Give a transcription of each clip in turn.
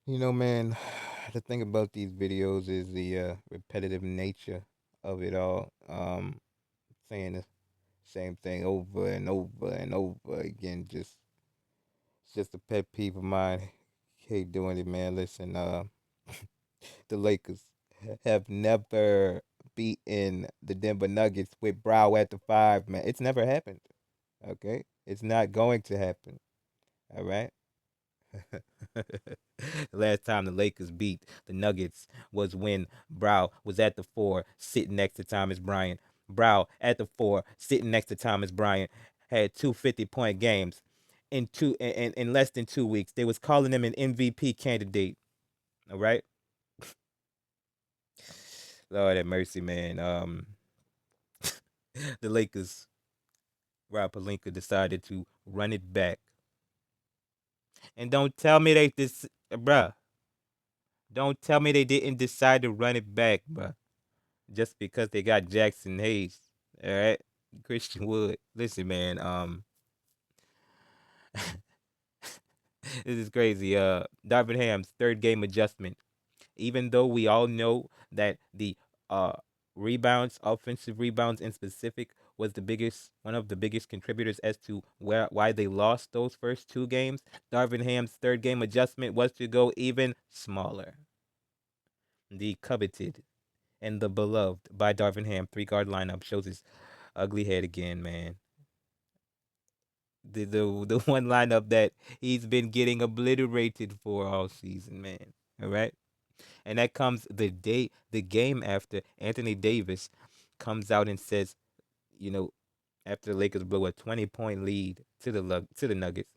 Man, the thing about these videos is the repetitive nature of it all. Saying the same thing over and over and over again. It's just a pet peeve of mine. Hate doing it, man. Listen, the Lakers have never beaten the Denver Nuggets with Brow at the five, man. It's never happened. Okay, it's not going to happen. All right. The last time the Lakers beat the Nuggets was when Brow was at the four, sitting next to Thomas Bryant. Brow at the four, sitting next to Thomas Bryant, had two 50-point games in less than 2 weeks. They was calling him an MVP candidate. All right, Lord have mercy, man. The Lakers, Rob Pelinka decided to run it back, and don't tell me bruh. Don't tell me they didn't decide to run it back, bruh. Just because they got Jackson Hayes. All right, Christian Wood. Listen, man. This is crazy. Darvin Ham's third game adjustment. Even though we all know that the uh rebounds, offensive rebounds in specific, was one of the biggest contributors as to why they lost those first two games. Darvin Ham's third game adjustment was to go even smaller. The coveted and the beloved by Darvin Ham three guard lineup shows his ugly head again, man. The one lineup that he's been getting obliterated for all season, man. All right, and that comes the game after Anthony Davis comes out and says, you know, after the Lakers blow a 20-point lead to the Nuggets,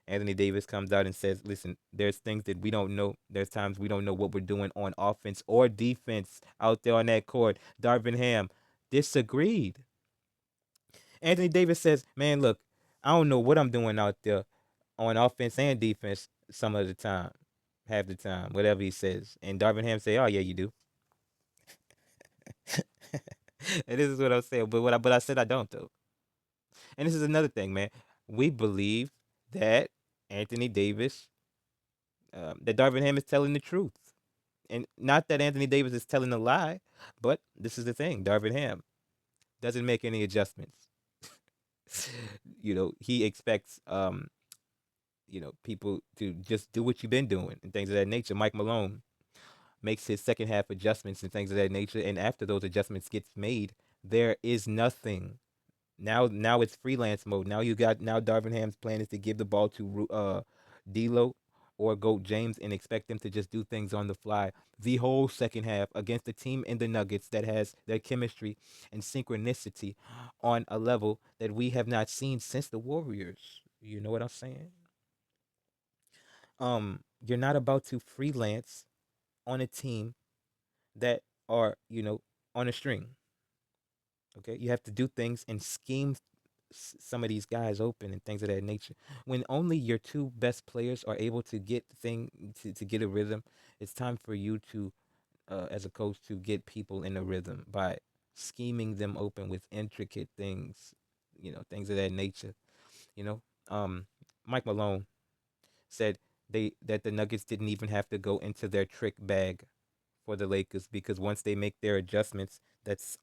Anthony Davis comes out and says, "Listen, there's things that we don't know. There's times we don't know what we're doing on offense or defense out there on that court." Darvin Ham disagreed. Anthony Davis says, "Man, look, I don't know what I'm doing out there on offense and defense some of the time, half the time, whatever he says." And Darvin Ham say, "Oh yeah, you do." And this is what I'm saying. But I said I don't though. And this is another thing, man. We believe that Anthony Davis, that Darvin Ham is telling the truth, and not that Anthony Davis is telling a lie, but this is the thing: Darvin Ham doesn't make any adjustments. He expects people to just do what you've been doing and things of that nature. Mike Malone makes his second half adjustments and things of that nature, and after those adjustments gets made, there is nothing. Now it's freelance mode. Now Darvin Ham's plan is to give the ball to D'Lo or Goat James and expect them to just do things on the fly the whole second half against a team in the Nuggets that has their chemistry and synchronicity on a level that we have not seen since the Warriors. You know what I'm saying? You're not about to freelance on a team that are, on a string. Okay, you have to do things and scheme some of these guys open and things of that nature. When only your two best players are able to get a rhythm, it's time for you to, as a coach, to get people in a rhythm by scheming them open with intricate things, things of that nature. You know, um, Mike Malone said that the Nuggets didn't even have to go into their trick bag for the Lakers because once they make their adjustments, that's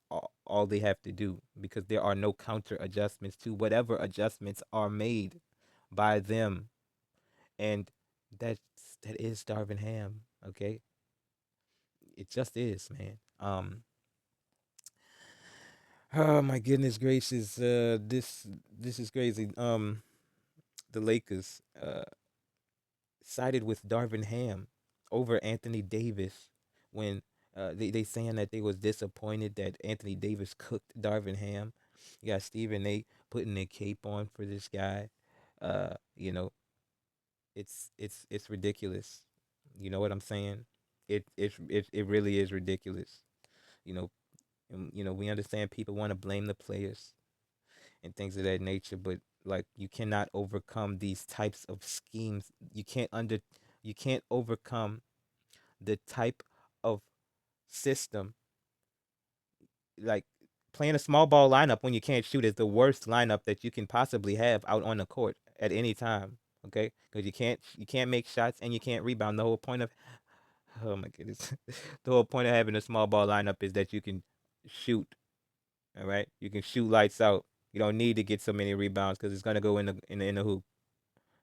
all they have to do because there are no counter adjustments to whatever adjustments are made by them. And that's that is Darvin Ham, okay? It just is, man. Oh my goodness gracious, this is crazy. The Lakers sided with Darvin Ham over Anthony Davis when they saying that they was disappointed that Anthony Davis cooked Darvin Ham. You got Stephen A. putting a cape on for this guy. Uh, you know, it's ridiculous. You know what I'm saying? It really is ridiculous. You know, we understand people want to blame the players and things of that nature, but like you cannot overcome these types of schemes. You can't overcome the type of system like playing a small ball lineup when you can't shoot is the worst lineup that you can possibly have out on the court at any time. Okay, because you can't make shots and you can't rebound. The whole point of oh my goodness, the whole point of having a small ball lineup is that you can shoot. All right, you can shoot lights out. You don't need to get so many rebounds because it's gonna go in the hoop.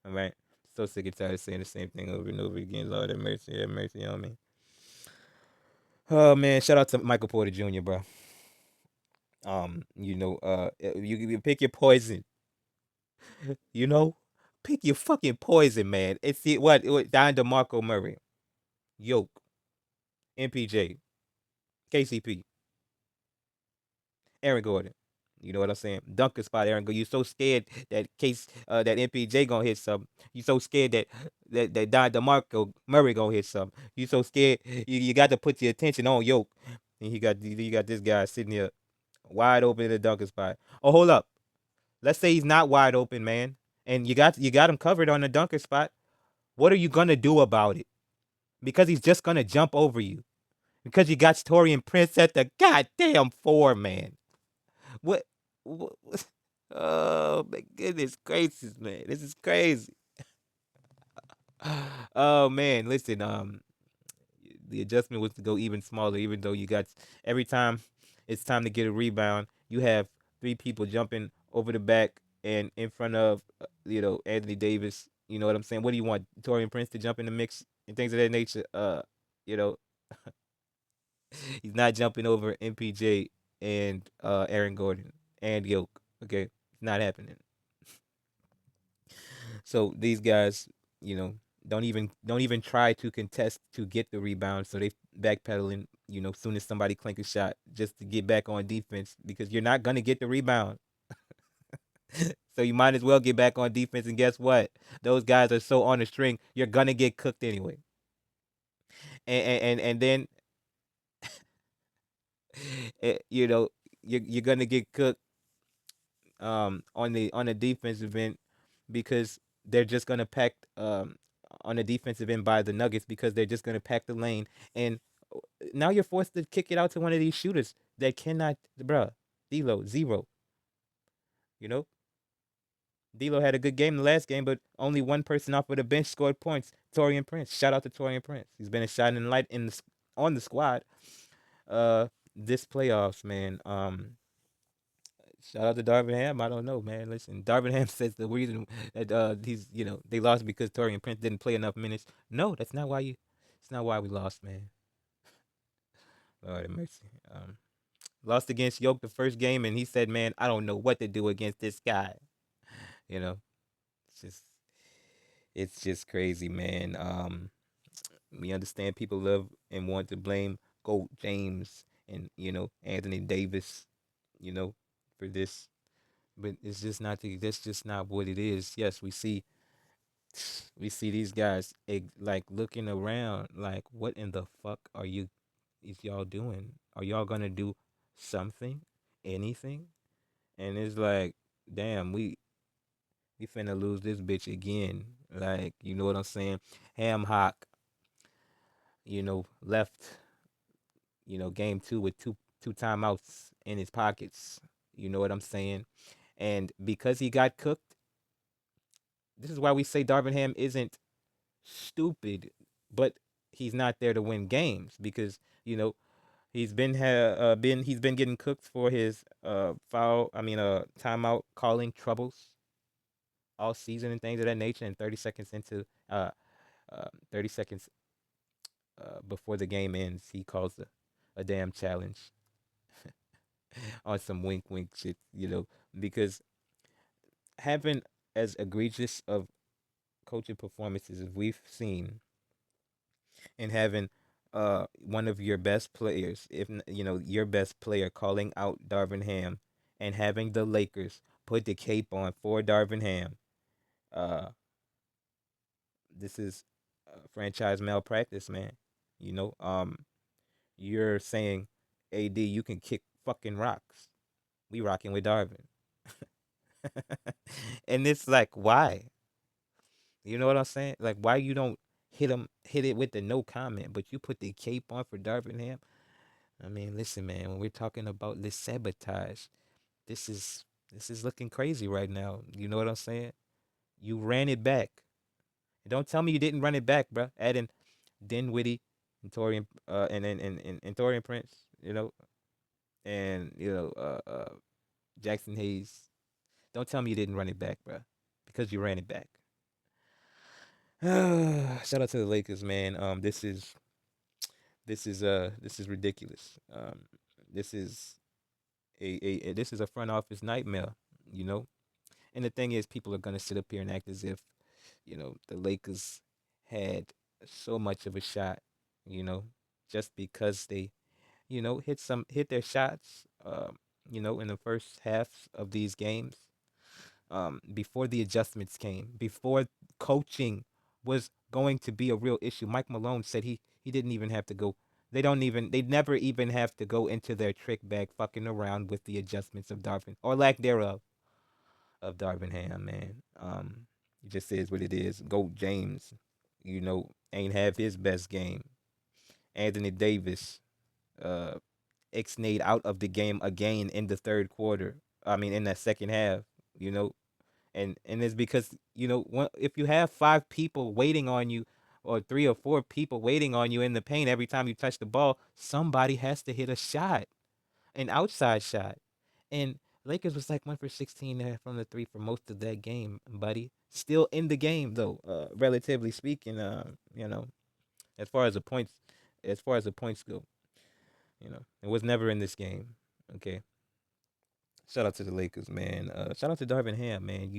All right. So sick and tired of saying the same thing over and over again. Lord have mercy on me. Oh man, shout out to Michael Porter Jr., bro. You pick your poison. You know, pick your fucking poison, man. It's the what Don DeMarco Murray, Yoke, MPJ, KCP, Aaron Gordon. You know what I'm saying? Dunker spot, Aaron Gordon. You so scared that MPJ gonna hit something. You so scared that Don DeMarco Murray gonna hit something. You so scared you got to put your attention on Yoke, and you got this guy sitting here wide open in the dunker spot. Oh, hold up. Let's say he's not wide open, man, and you got him covered on the dunker spot. What are you gonna do about it? Because he's just gonna jump over you. Because you got Torian Prince at the goddamn four, man. What? what? Oh my goodness gracious, man! This is crazy. Oh man, listen. The adjustment was to go even smaller. Even though you got every time it's time to get a rebound, you have three people jumping over the back and in front of Anthony Davis. You know what I'm saying? What do you want, Torian Prince to jump in the mix and things of that nature? You know, he's not jumping over MPJ and Aaron Gordon and Yoke. Okay, it's not happening. So these guys, you know, don't even try to contest to get the rebound. So they backpedaling, soon as somebody clink a shot just to get back on defense because you're not gonna get the rebound. So you might as well get back on defense. And guess what? Those guys are so on the string, you're gonna get cooked anyway. And then you know you're gonna get cooked on the defensive end because they're just gonna pack on the defensive end by the Nuggets because they're just gonna pack the lane and now you're forced to kick it out to one of these shooters that cannot, bruh. D'Lo zero. You know, D'Lo had a good game the last game, but only one person off of the bench scored points. Torian Prince. Shout out to Torian Prince. He's been a shining light on the squad. This playoffs, man. Shout out to Darvin Ham. I don't know, man. Listen, Darvin Ham says the reason that they lost because Torian Prince didn't play enough minutes. No, that's not why you. It's not why we lost, man. Lord have mercy. Lost against Yoke the first game, and he said, "Man, I don't know what to do against this guy." You know, it's just crazy, man. We understand people love and want to blame Gold James and Anthony Davis, you know, for this, but it's just not that's just not what it is. Yes, we see these guys like looking around, like, what in the fuck is y'all doing? Are y'all gonna do something, anything? And it's like, damn, we finna lose this bitch again. Like, you know what I'm saying? Ham Hock, left, game two with two timeouts in his pockets. You know what I'm saying? And because he got cooked, this is why we say Darvin Ham isn't stupid, but he's not there to win games because he's been getting cooked for his timeout calling troubles all season and things of that nature. And 30 seconds before the game ends, he calls a damn challenge on some wink wink shit, because having as egregious of coaching performances as we've seen and having one of your best players, if your best player calling out Darvin Ham and having the Lakers put the cape on for Darvin Ham, uh, this is franchise malpractice, man. You know, you're saying, AD, you can kick fucking rocks. We rocking with Darvin. And it's like, why? You know what I'm saying? Like, why you don't hit it with the no comment, but you put the cape on for Darvin Ham? I mean, listen, man, when we're talking about this sabotage, this is looking crazy right now. You know what I'm saying? You ran it back. Don't tell me you didn't run it back, bro. Adding Dinwiddie and Torian and Torian Prince, and Jackson Hayes. Don't tell me you didn't run it back, bro, because you ran it back. Shout out to the Lakers, man. This is ridiculous. This is this is a front office nightmare, you know. And the thing is, people are gonna sit up here and act as if, the Lakers had so much of a shot, you know, just because they, hit their shots, in the first half of these games, before the adjustments came, before coaching was going to be a real issue. Mike Malone said he didn't even have to go. They never even have to go into their trick bag fucking around with the adjustments of Darvin or lack thereof of Darvin Ham, man. It just is what it is. Goat James, ain't have his best game. Anthony Davis, uh, ixnayed out of the game again in the third quarter. I mean, in that second half, you know, and it's because if you have five people waiting on you, or three or four people waiting on you in the paint every time you touch the ball, somebody has to hit a shot, an outside shot. And Lakers was like 1 for 16 from the three for most of that game, buddy. Still in the game though, relatively speaking. As far as the points, go, it was never in this game. Okay. Shout out to the Lakers, man. Shout out to Darvin Ham, man.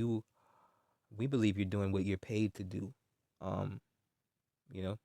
We believe you're doing what you're paid to do. Um, you know,